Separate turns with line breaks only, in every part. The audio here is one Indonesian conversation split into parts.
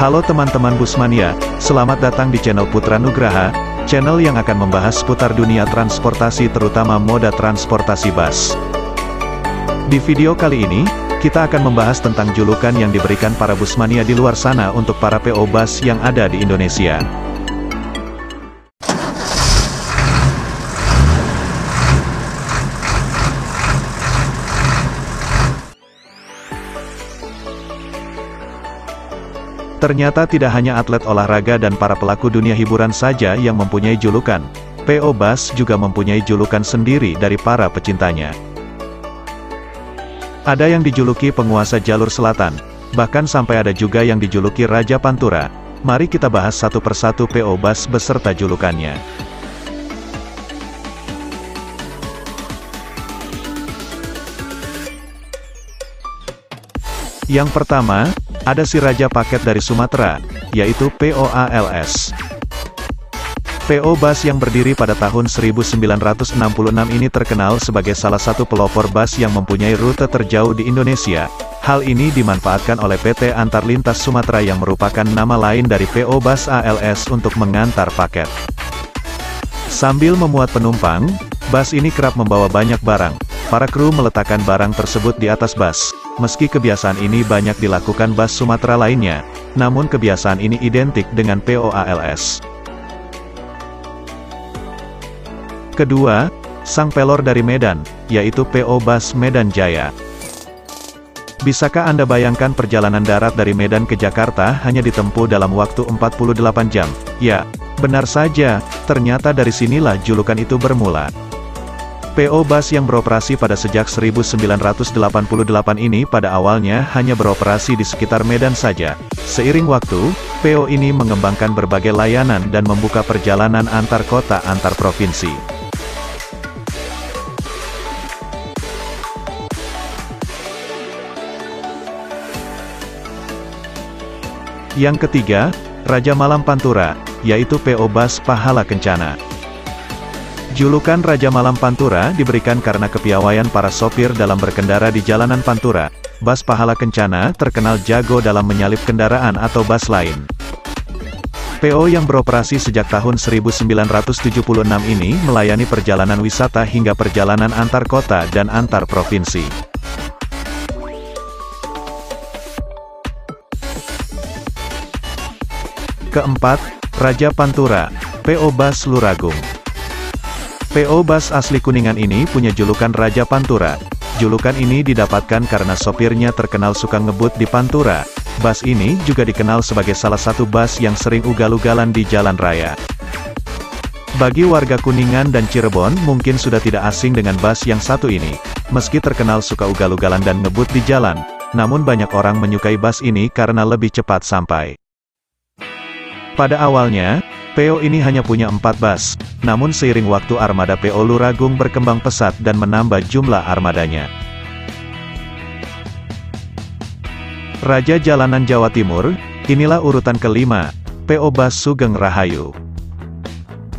Halo teman-teman Busmania, selamat datang di channel Putra Nugraha, channel yang akan membahas seputar dunia transportasi terutama moda transportasi bus. Di video kali ini, kita akan membahas tentang julukan yang diberikan para Busmania di luar sana untuk para PO bus yang ada di Indonesia. Ternyata tidak hanya atlet olahraga dan para pelaku dunia hiburan saja yang mempunyai julukan. PO Bus juga mempunyai julukan sendiri dari para pecintanya. Ada yang dijuluki penguasa jalur selatan, bahkan sampai ada juga yang dijuluki Raja Pantura. Mari kita bahas satu persatu PO Bus beserta julukannya. Yang pertama, ada si Raja Paket dari Sumatera, yaitu POALS. PO Bus yang berdiri pada tahun 1966 ini terkenal sebagai salah satu pelopor bus yang mempunyai rute terjauh di Indonesia. Hal ini dimanfaatkan oleh PT Antar Lintas Sumatera yang merupakan nama lain dari PO Bus ALS untuk mengantar paket. Sambil memuat penumpang, bus ini kerap membawa banyak barang. Para kru meletakkan barang tersebut di atas bus. Meski kebiasaan ini banyak dilakukan bus Sumatera lainnya, namun kebiasaan ini identik dengan POALS. Kedua, sang pelor dari Medan, yaitu PO Bus Medan Jaya. Bisakah Anda bayangkan perjalanan darat dari Medan ke Jakarta hanya ditempuh dalam waktu 48 jam? Ya, benar saja, ternyata dari sinilah julukan itu bermula. PO Bus yang beroperasi pada sejak 1988 ini pada awalnya hanya beroperasi di sekitar Medan saja. Seiring waktu, PO ini mengembangkan berbagai layanan dan membuka perjalanan antar kota antar provinsi. Yang ketiga, Raja Malam Pantura, yaitu PO Bus Pahala Kencana. Julukan Raja Malam Pantura diberikan karena kepiawaian para sopir dalam berkendara di jalanan Pantura. Bus Pahala Kencana terkenal jago dalam menyalip kendaraan atau bus lain. PO yang beroperasi sejak tahun 1976 ini melayani perjalanan wisata hingga perjalanan antar kota dan antar provinsi. Keempat, Raja Pantura, PO Bus Luragung. PO Bus asli Kuningan ini punya julukan Raja Pantura. Julukan ini didapatkan karena sopirnya terkenal suka ngebut di Pantura. Bus ini juga dikenal sebagai salah satu bus yang sering ugal-ugalan di jalan raya. Bagi warga Kuningan dan Cirebon mungkin sudah tidak asing dengan bus yang satu ini. Meski terkenal suka ugal-ugalan dan ngebut di jalan, namun banyak orang menyukai bus ini karena lebih cepat sampai. Pada awalnya, PO ini hanya punya 4 bus, namun seiring waktu armada PO Luragung berkembang pesat dan menambah jumlah armadanya. Raja Jalanan Jawa Timur, inilah urutan kelima, PO Bus Sugeng Rahayu.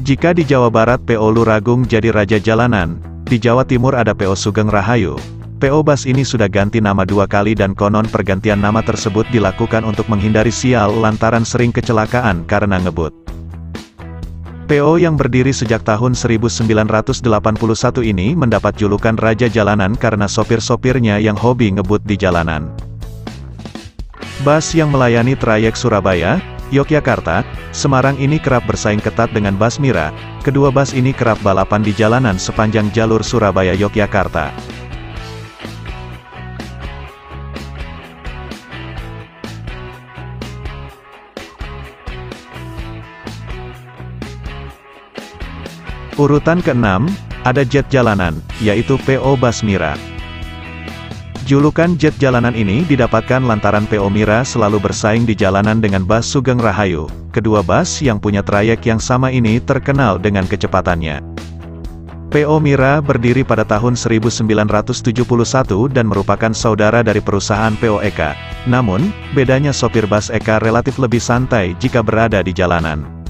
Jika di Jawa Barat PO Luragung jadi Raja Jalanan, di Jawa Timur ada PO Sugeng Rahayu. PO Bus ini sudah ganti nama 2 kali dan konon pergantian nama tersebut dilakukan untuk menghindari sial lantaran sering kecelakaan karena ngebut. PO yang berdiri sejak tahun 1981 ini mendapat julukan Raja Jalanan karena sopir-sopirnya yang hobi ngebut di jalanan. Bus yang melayani trayek Surabaya, Yogyakarta, Semarang ini kerap bersaing ketat dengan bus Mira. Kedua bus ini kerap balapan di jalanan sepanjang jalur Surabaya-Yogyakarta. Urutan ke-6, ada Jet Jalanan, yaitu PO Bus Mira. Julukan Jet Jalanan ini didapatkan lantaran PO Mira selalu bersaing di jalanan dengan bus Sugeng Rahayu. Kedua bus yang punya trayek yang sama ini terkenal dengan kecepatannya. PO Mira berdiri pada tahun 1971 dan merupakan saudara dari perusahaan PO Eka. Namun, bedanya sopir bus Eka relatif lebih santai jika berada di jalanan.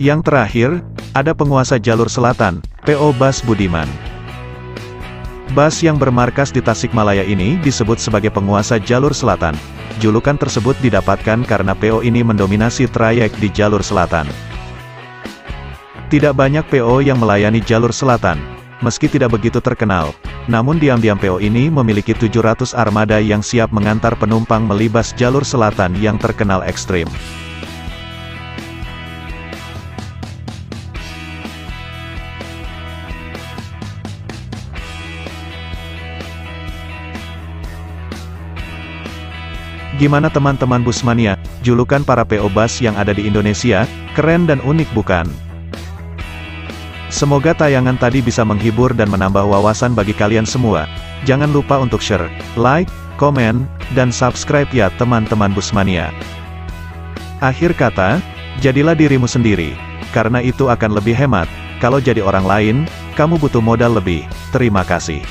Yang terakhir, ada penguasa jalur selatan, PO Bus Budiman. Bus yang bermarkas di Tasikmalaya ini disebut sebagai penguasa jalur selatan. Julukan tersebut didapatkan karena PO ini mendominasi trayek di jalur selatan. Tidak banyak PO yang melayani jalur selatan, meski tidak begitu terkenal. Namun diam-diam PO ini memiliki 700 armada yang siap mengantar penumpang melibas jalur selatan yang terkenal ekstrim. Gimana teman-teman Busmania, julukan para PO Bus yang ada di Indonesia, keren dan unik bukan? Semoga tayangan tadi bisa menghibur dan menambah wawasan bagi kalian semua. Jangan lupa untuk share, like, komen, dan subscribe ya teman-teman Busmania. Akhir kata, jadilah dirimu sendiri, karena itu akan lebih hemat. Kalau jadi orang lain, kamu butuh modal lebih. Terima kasih.